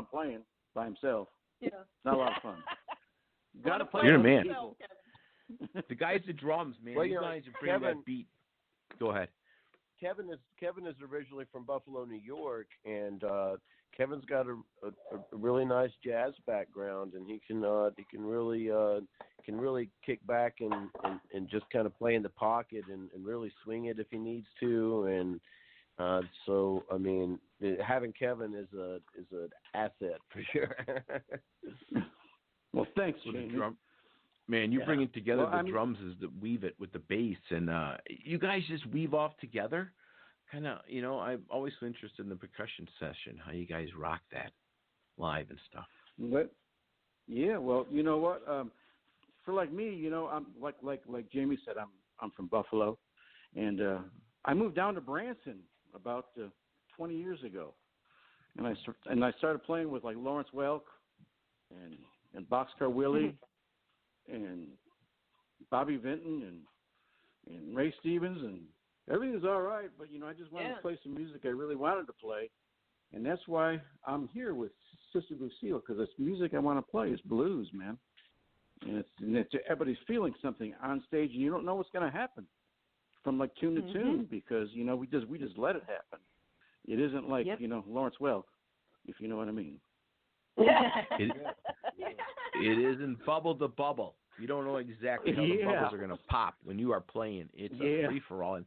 playing by himself. Yeah. Not a lot of fun. Got to play You're a with man. people. The guy's the drums, man. Well, you you know, guys are bringing Kevin- that beat. Go ahead. Kevin is originally from Buffalo, New York, and Kevin's got a really nice jazz background, and he can really kick back and just kind of play in the pocket and really swing it if he needs to, and so I mean having Kevin is an asset for sure. Well, thanks, Jamie. Man, you bring it together. Well, the drums is that weave it with the bass, and you guys just weave off together. Kind of, I'm always so interested in the percussion session, how you guys rock that live and stuff. But, yeah, well, you know what? For like me, I'm like Jamie said, I'm from Buffalo, and I moved down to Branson about 20 years ago, and I started playing with like Lawrence Welk and Boxcar Willie. And Bobby Vinton and Ray Stevens, and everything's all right, but, I just wanted to play some music I really wanted to play, and that's why I'm here with Sister Lucille, because it's music I want to play. It's blues, man, and it's everybody's feeling something on stage, and you don't know what's going to happen from, like, tune to tune, because, we just let it happen. It isn't like, Lawrence Welk, if you know what I mean. It isn't bubble to bubble. You don't know exactly how the bubbles are going to pop when you are playing. It's a free-for-all. And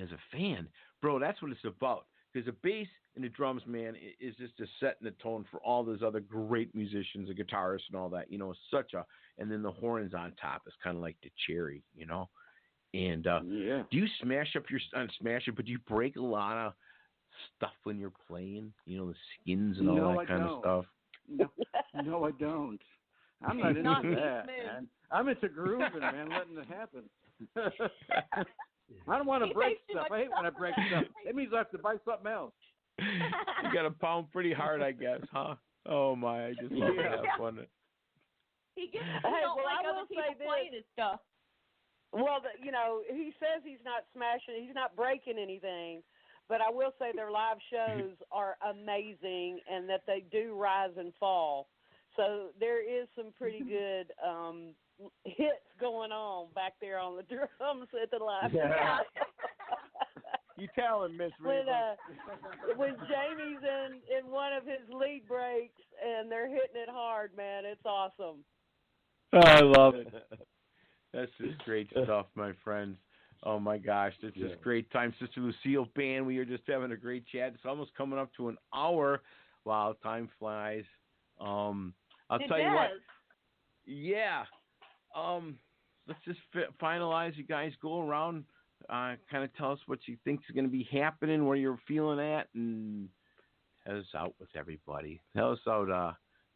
as a fan, bro, that's what it's about. Because the bass and the drums, man, is just setting the tone for all those other great musicians, the guitarists and all that. And then the horns on top is kind of like the cherry, And do you but do you break a lot of stuff when you're playing? The skins and all that kind of stuff? No, I don't. I'm not into that, man. I'm into grooving, man, letting it happen. I don't want to break stuff. I hate when I break stuff. That means I have to buy something else. You got to pound pretty hard, I guess, huh? Oh, my. I just love to have fun. He don't like other people playing his stuff. Well, he says he's not smashing, he's not breaking anything. But I will say their live shows are amazing, and that they do rise and fall. So there is some pretty good hits going on back there on the drums at the live show. You tell him, Miss Reba. When Jamie's in one of his lead breaks and they're hitting it hard, man, it's awesome. Oh, I love it. That's just great stuff, my friends. Oh, my gosh. It's just great time. Sister Lucille Band, we are just having a great chat. It's almost coming up to an hour. Wow, time flies. I'll tell you what. Yeah. Let's just finalize. You guys go around, kind of tell us what you think is going to be happening, where you're feeling at, and head us out with everybody. Tell us out,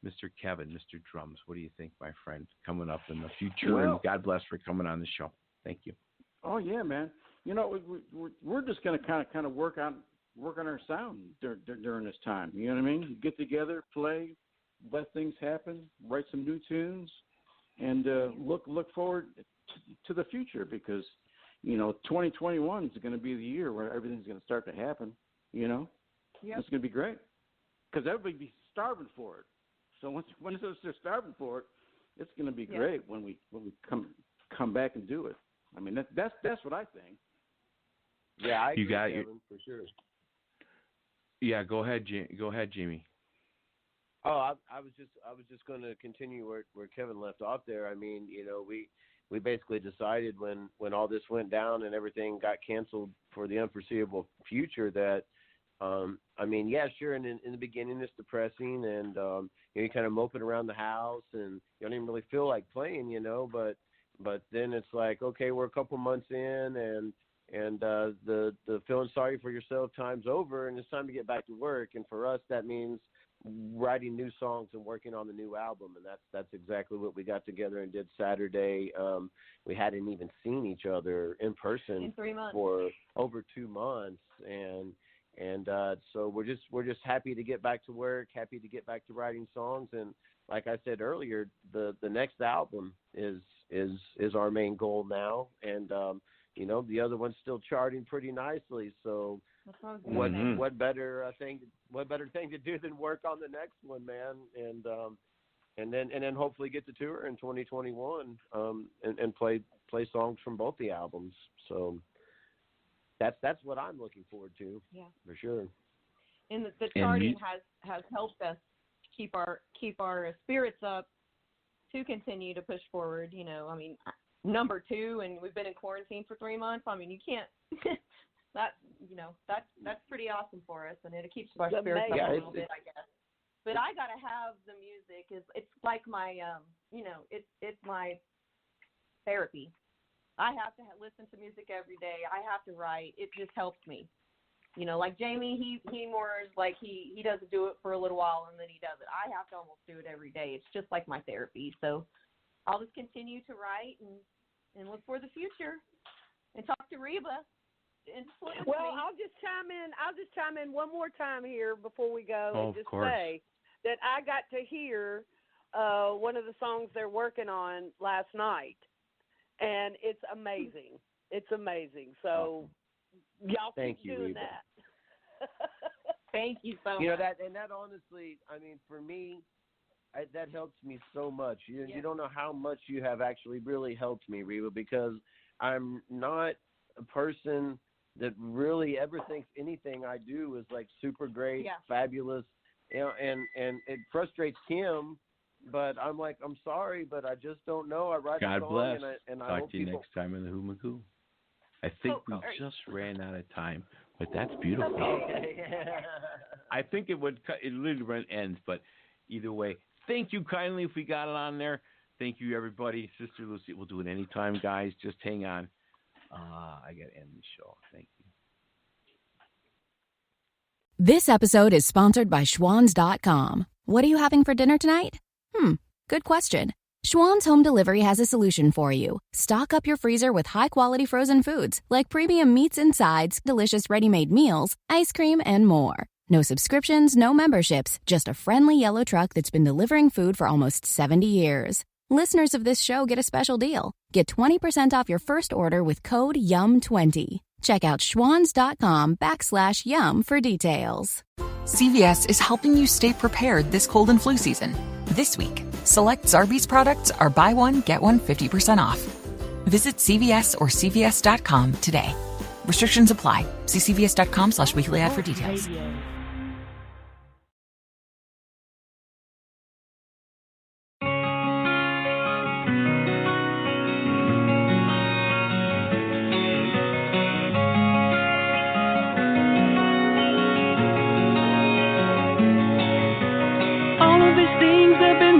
Mr. Kevin, Mr. Drums. What do you think, my friend, coming up in the future? And God bless for coming on the show. Thank you. Oh yeah, man. We're just gonna kind of work on our sound during this time. You know what I mean? Get together, play, let things happen, write some new tunes, and look forward to the future, because 2021 is going to be the year where everything's going to start to happen. It's going to be great, because everybody be starving for it. So when they're starving for it, it's going to be great when we come back and do it. I mean, that's what I think. Yeah, I agree, got Kevin, for sure. Yeah, go ahead, Jamie. Oh, I was just going to continue where Kevin left off there. I mean, we basically decided when all this went down and everything got canceled for the unforeseeable future that, sure, in the beginning it's depressing, and you're kind of moping around the house and you don't even really feel like playing, but then it's like, okay, we're a couple months in, and the feeling sorry for yourself time's over, and it's time to get back to work. And for us, that means writing new songs and working on the new album, and that's exactly what we got together and did Saturday. We hadn't even seen each other in person in 3 months. For over 2 months, and so we're just happy to get back to work, happy to get back to writing songs, and like I said earlier, the next album is our main goal now, and the other one's still charting pretty nicely. So What better thing to do than work on the next one, man, and then hopefully get to tour in 2021 and play songs from both the albums. So that's what I'm looking forward to. Yeah, for sure. And the charting has helped us keep our spirits up to continue to push forward. You know, I mean, number 2, and we've been in quarantine for 3 months. I mean, you can't. That's pretty awesome for us, and it keeps our spirits up a little bit, I guess. But I gotta have the music. It's like my it's my therapy. I have to listen to music every day. I have to write. It just helps me. You know, like Jamie, he more is like he doesn't do it for a little while and then he does it. I have to almost do it every day. It's just like my therapy. So I'll just continue to write and look for the future and talk to Reba. Well, I'll just chime in one more time here before we go and just say that I got to hear one of the songs they're working on last night, and it's amazing. It's amazing. So y'all keep doing Reba. that. Thank you so much. You know that honestly, I mean, for me, that helps me so much. You don't know how much you have actually really helped me, Reba, because I'm not a person that really ever thinks anything I do is like super great, fabulous, you know, and it frustrates him. But I'm like, I'm sorry, but I just don't know. I write a song bless. and I Talk hope to you people... next time in the Magoo. I think we just ran out of time, but that's beautiful. Okay. I think it literally ends, but either way, thank you kindly if we got it on there. Thank you, everybody. Sister Lucy, we'll do it anytime, guys. Just hang on. I got to end the show. Thank you. This episode is sponsored by Schwans.com. What are you having for dinner tonight? Good question. Schwann's Home Delivery has a solution for you. Stock up your freezer with high-quality frozen foods like premium meats and sides, delicious ready-made meals, ice cream, and more. No subscriptions, no memberships, just a friendly yellow truck that's been delivering food for almost 70 years. Listeners of this show get a special deal. Get 20% off your first order with code YUM20. Check out schwans.com/YUM for details. CVS is helping you stay prepared this cold and flu season. This week, select Zarbee's products are buy one, get one 50% off. Visit CVS or CVS.com today. Restrictions apply. See CVS.com/weekly ad for details.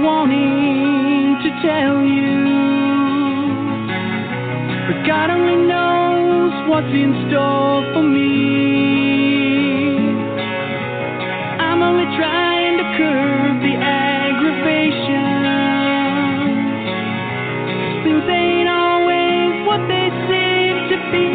Wanting to tell you, but God only knows what's in store for me. I'm only trying to curb the aggravation. Things ain't always what they seem to be.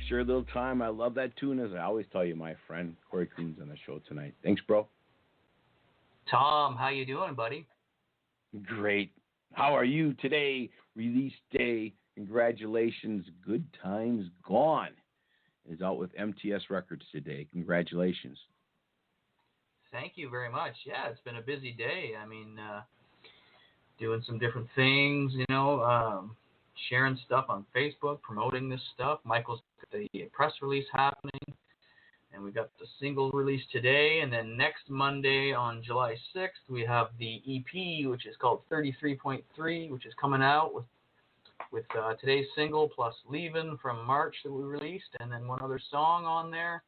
share a little time. I love that tune, as I always tell you, my friend. Corey Coon's on the show tonight. Thanks, bro. Tom, how you doing, buddy? Great. How are you today? Release day. Congratulations. Good Times Gone is out with MTS Records today. Congratulations. Thank you very much. Yeah, it's been a busy day. I mean, doing some different things, sharing stuff on Facebook, promoting this stuff. Michael's got the press release happening, and we got the single release today. And then next Monday on July 6th, we have the EP, which is called 33.3, which is coming out with today's single plus Leavin' from March that we released, and then one other song on there.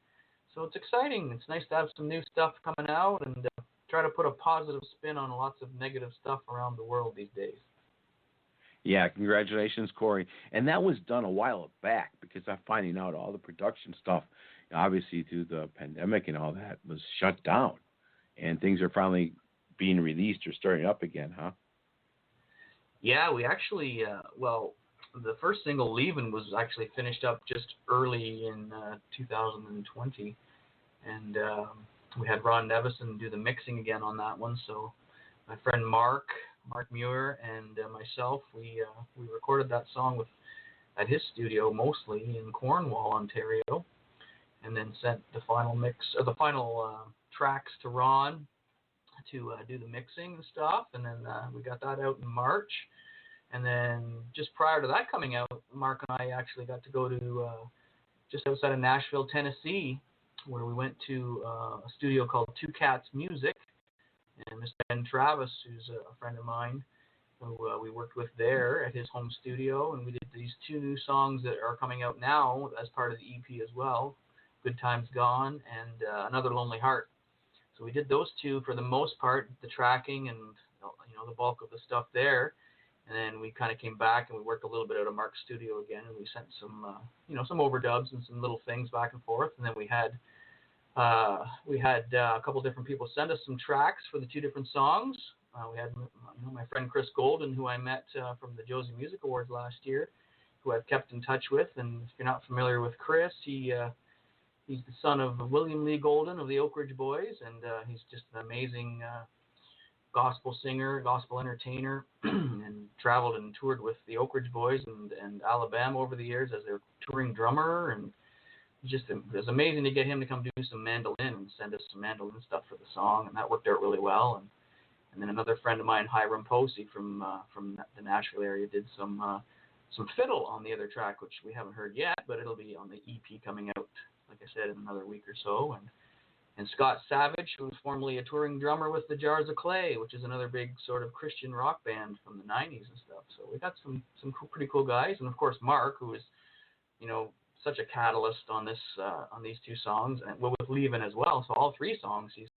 So it's exciting. It's nice to have some new stuff coming out and try to put a positive spin on lots of negative stuff around the world these days. Yeah, congratulations, Corey. And that was done a while back, because I'm finding out all the production stuff, obviously through the pandemic and all that, was shut down. And things are finally being released or starting up again, huh? Yeah, we actually, the first single, Leavin', was actually finished up just early in 2020. And we had Ron Nevison do the mixing again on that one. So my friend Mark Muir, and myself, we recorded that song at his studio, mostly in Cornwall, Ontario, and then sent the final tracks to Ron to do the mixing and stuff. And then we got that out in March. And then just prior to that coming out, Mark and I actually got to go to just outside of Nashville, Tennessee, where we went to a studio called Two Cats Music. And Mr. Ben Travis, who's a friend of mine, who we worked with there at his home studio, and we did these two new songs that are coming out now as part of the EP as well, Good Times Gone and Another Lonely Heart. So we did those two for the most part, the tracking and the bulk of the stuff there. And then we kind of came back and we worked a little bit out of Mark's studio again, and we sent some some overdubs and some little things back and forth. And then we had a couple different people send us some tracks for the two different songs. We had my friend Chris Golden, who I met from the Josie Music Awards last year, who I've kept in touch with. And if you're not familiar with Chris, he's the son of William Lee Golden of the Oak Ridge Boys, and he's just an amazing gospel singer, gospel entertainer, and traveled and toured with the Oak Ridge Boys and Alabama over the years as their touring drummer. And it was amazing to get him to come do some mandolin and send us some mandolin stuff for the song, and that worked out really well. And then another friend of mine, Hiram Posey from the Nashville area, did some fiddle on the other track, which we haven't heard yet, but it'll be on the EP coming out, like I said, in another week or so. And Scott Savage, who was formerly a touring drummer with the Jars of Clay, which is another big sort of Christian rock band from the 90s and stuff. So we got some pretty cool guys, and of course Mark, who is such a catalyst on these two songs, and with Leavin' as well. So all three songs, he's